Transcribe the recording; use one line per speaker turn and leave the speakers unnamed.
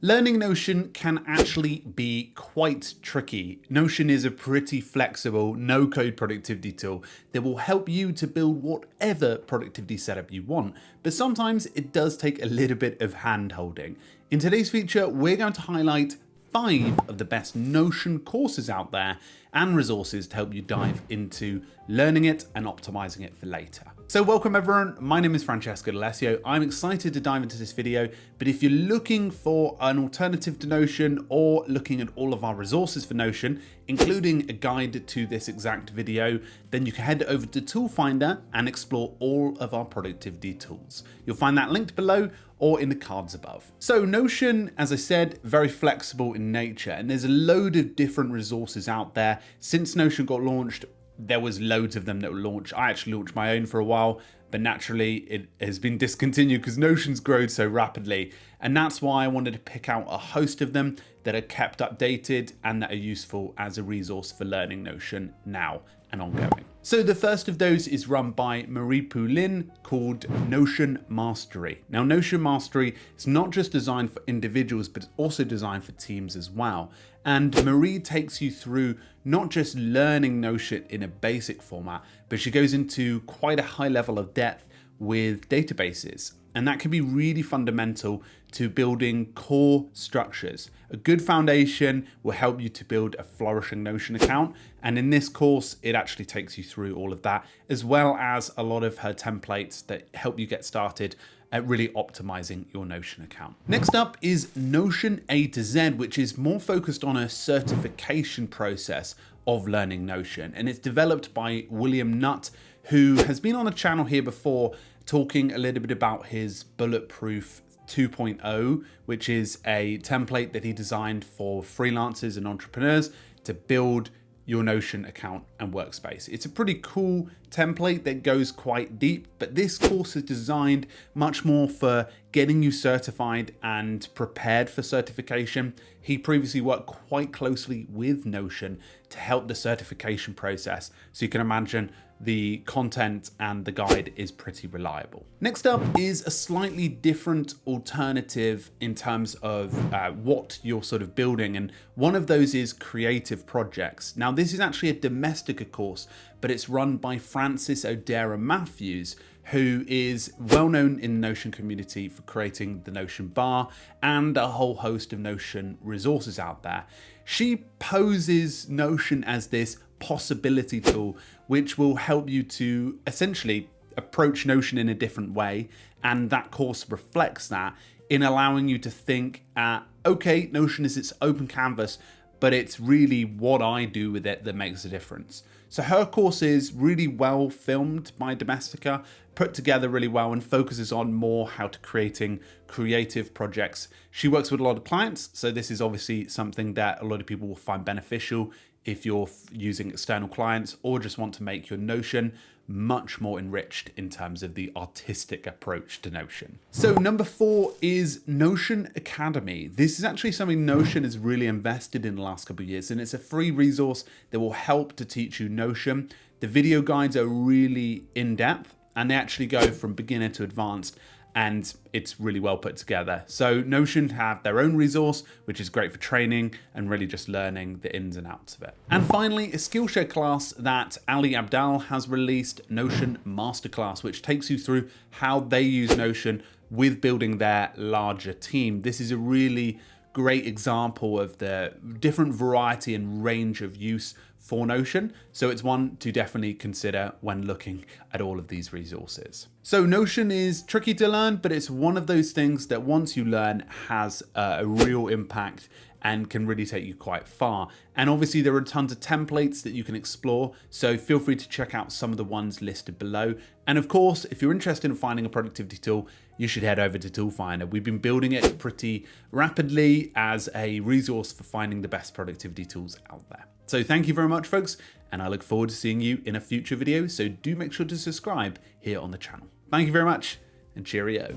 Learning Notion can actually be quite tricky. Notion is a pretty flexible, no-code productivity tool that will help you to build whatever productivity setup you want, but sometimes it does take a little bit of hand-holding. In today's feature, we're going to highlight 5 of the best Notion courses out there and resources to help you dive into learning it and optimizing it for later. So welcome everyone, my name is Francesco D'Alessio. I'm excited to dive into this video, but if you're looking for an alternative to Notion or looking at all of our resources for Notion, including a guide to this exact video, then you can head over to Toolfinder and explore all of our productivity tools. You'll find that linked below or in the cards above. So Notion, as I said, very flexible in nature, and there's a load of different resources out there. Since Notion got launched, there was loads of them that were launched. I actually launched my own for a while, but naturally it has been discontinued because Notion's grown so rapidly. And that's why I wanted to pick out a host of them that are kept updated and that are useful as a resource for learning Notion now and ongoing. So the first of those is run by Poulin, called Notion Mastery. Now Notion Mastery is not just designed for individuals, but it's also designed for teams as well. And Marie takes you through not just learning Notion in a basic format, but she goes into quite a high level of depth with databases. And that can be really fundamental to building core structures. A good foundation will help you to build a flourishing Notion account. And in this course, it actually takes you through all of that, as well as a lot of her templates that help you get started at really optimizing your Notion account. Next up is Notion A to Z, which is more focused on a certification process of learning Notion. And it's developed by Nutt, who has been on the channel here before, talking a little bit about his Bulletproof 2.0, which is a template that he designed for freelancers and entrepreneurs to build your Notion account and workspace. It's a pretty cool template that goes quite deep, but this course is designed much more for getting you certified and prepared for certification. He previously worked quite closely with Notion to help the certification process, so you can imagine the content and the guide is pretty reliable. Next up is a slightly different alternative in terms of what you're sort of building, and one of those is creative projects. Now this is actually a Domestika course, but it's run by Francis O'Dara Matthews, who is well known in the Notion community for creating the Notion bar and a whole host of Notion resources out there. She poses Notion as this possibility tool, which will help you to essentially approach Notion in a different way. And that course reflects that in allowing you to think, okay, Notion is its open canvas, but it's really what I do with it that makes a difference. So her course is really well filmed by Domestika, put together really well, and focuses on more how to creating creative projects. She works with a lot of clients, so this is obviously something that a lot of people will find beneficial if you're using external clients or just want to make your Notion much more enriched in terms of the artistic approach to Notion. So number 4 is Notion Academy. This is actually something Notion has really invested in the last couple of years, and it's a free resource that will help to teach you Notion. The video guides are really in-depth, and they actually go from beginner to advanced, and it's really well put together. So Notion have their own resource, which is great for training and really just learning the ins and outs of it. And finally, a Skillshare class that Ali Abdaal has released, Notion Masterclass, which takes you through how they use Notion with building their larger team. This is a really great example of the different variety and range of use for Notion. So it's one to definitely consider when looking at all of these resources. So Notion is tricky to learn, but it's one of those things that once you learn has a real impact and can really take you quite far. And obviously there are tons of templates that you can explore, so feel free to check out some of the ones listed below. And of course, if you're interested in finding a productivity tool, you should head over to Toolfinder. We've been building it pretty rapidly as a resource for finding the best productivity tools out there. So thank you very much, folks, and I look forward to seeing you in a future video, so do make sure to subscribe here on the channel. Thank you very much, and cheerio.